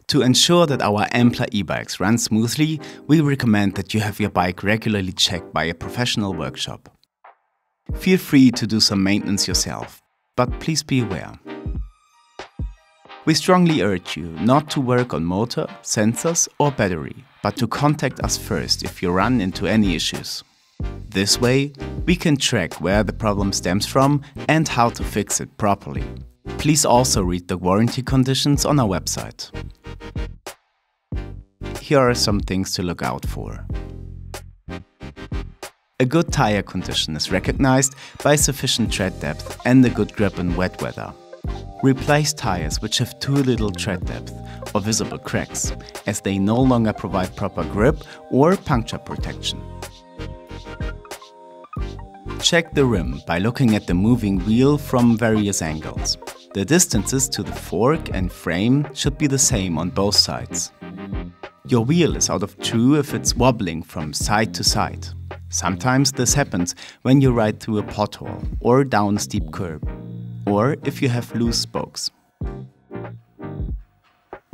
To ensure that our Ampler e-bikes run smoothly, we recommend that you have your bike regularly checked by a professional workshop. Feel free to do some maintenance yourself, but please be aware. We strongly urge you not to work on motor, sensors or battery, but to contact us first if you run into any issues. This way, we can track where the problem stems from and how to fix it properly. Please also read the warranty conditions on our website. Here are some things to look out for. A good tire condition is recognized by sufficient tread depth and a good grip in wet weather. Replace tires which have too little tread depth or visible cracks, as they no longer provide proper grip or puncture protection. Check the rim by looking at the moving wheel from various angles. The distances to the fork and frame should be the same on both sides. Your wheel is out of true if it's wobbling from side to side. Sometimes this happens when you ride through a pothole or down a steep curb, or if you have loose spokes.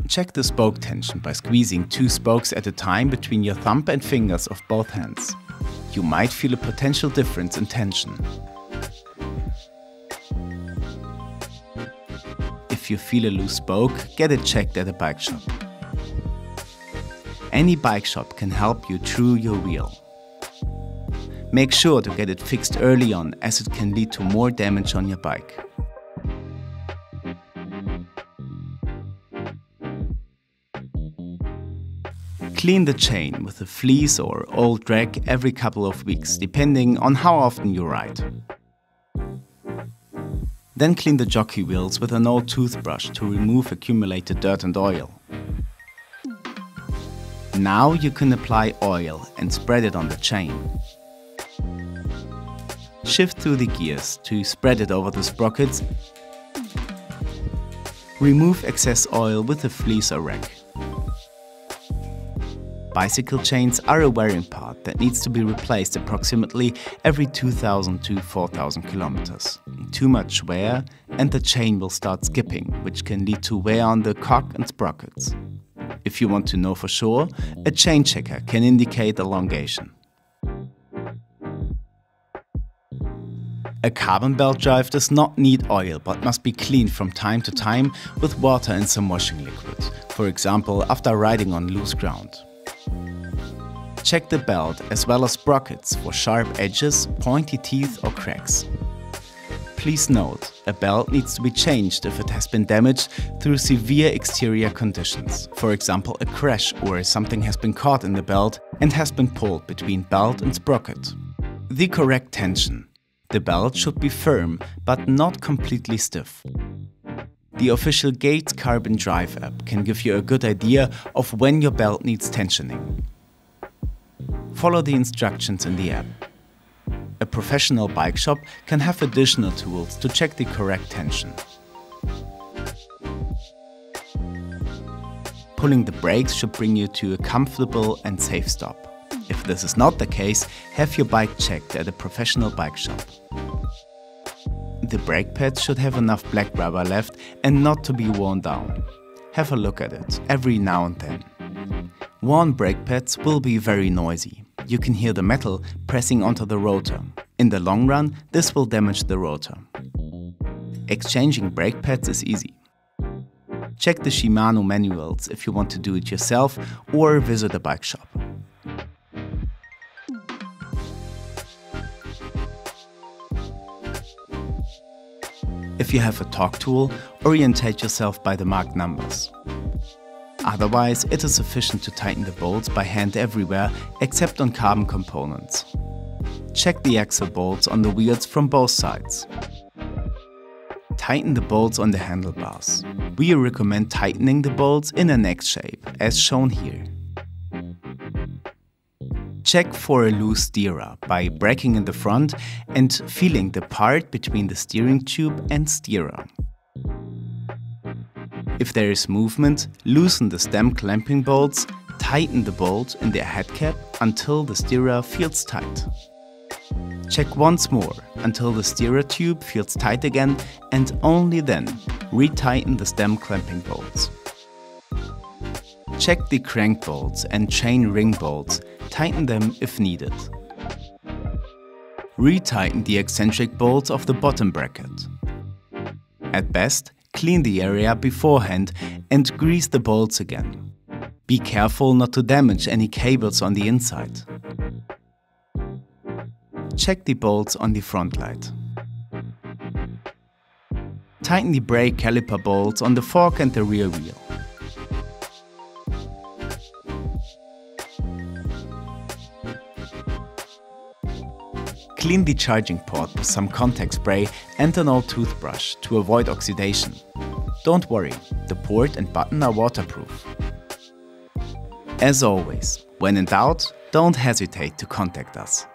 Check the spoke tension by squeezing 2 spokes at a time between your thumb and fingers of both hands. You might feel a potential difference in tension. If you feel a loose spoke, get it checked at a bike shop. Any bike shop can help you through your wheel. Make sure to get it fixed early on, as it can lead to more damage on your bike. Clean the chain with a fleece or old rag every couple of weeks, depending on how often you ride. Then clean the jockey wheels with an old toothbrush to remove accumulated dirt and oil. Now you can apply oil and spread it on the chain. Shift through the gears to spread it over the sprockets. Remove excess oil with a fleece or rag. Bicycle chains are a wearing part that needs to be replaced approximately every 2,000 to 4,000 kilometers. Too much wear and the chain will start skipping, which can lead to wear on the cock and sprockets. If you want to know for sure, a chain checker can indicate elongation. A carbon belt drive does not need oil, but must be cleaned from time to time with water and some washing liquid, for example after riding on loose ground. Check the belt as well as sprockets for sharp edges, pointy teeth or cracks. Please note, a belt needs to be changed if it has been damaged through severe exterior conditions, for example a crash or something has been caught in the belt and has been pulled between belt and sprocket. The correct tension. The belt should be firm but not completely stiff. The official Gates Carbon Drive app can give you a good idea of when your belt needs tensioning. Follow the instructions in the app. A professional bike shop can have additional tools to check the correct tension. Pulling the brakes should bring you to a comfortable and safe stop. If this is not the case, have your bike checked at a professional bike shop. The brake pads should have enough black rubber left and not to be worn down. Have a look at it every now and then. Worn brake pads will be very noisy. You can hear the metal pressing onto the rotor. In the long run, this will damage the rotor. Exchanging brake pads is easy. Check the Shimano manuals if you want to do it yourself or visit a bike shop. If you have a torque tool, orientate yourself by the marked numbers. Otherwise, it is sufficient to tighten the bolts by hand everywhere except on carbon components. Check the axle bolts on the wheels from both sides. Tighten the bolts on the handlebars. We recommend tightening the bolts in an X shape, as shown here. Check for a loose steerer by braking in the front and feeling the part between the steering tube and steerer. If there is movement, loosen the stem clamping bolts, tighten the bolt in their head cap until the steerer feels tight. Check once more until the steerer tube feels tight again, and only then retighten the stem clamping bolts. Check the crank bolts and chain ring bolts, tighten them if needed. Retighten the eccentric bolts of the bottom bracket. At best, clean the area beforehand and grease the bolts again. Be careful not to damage any cables on the inside. Check the bolts on the front light. Tighten the brake caliper bolts on the fork and the rear wheel. Clean the charging port with some contact spray and an old toothbrush to avoid oxidation. Don't worry, the port and button are waterproof. As always, when in doubt, don't hesitate to contact us.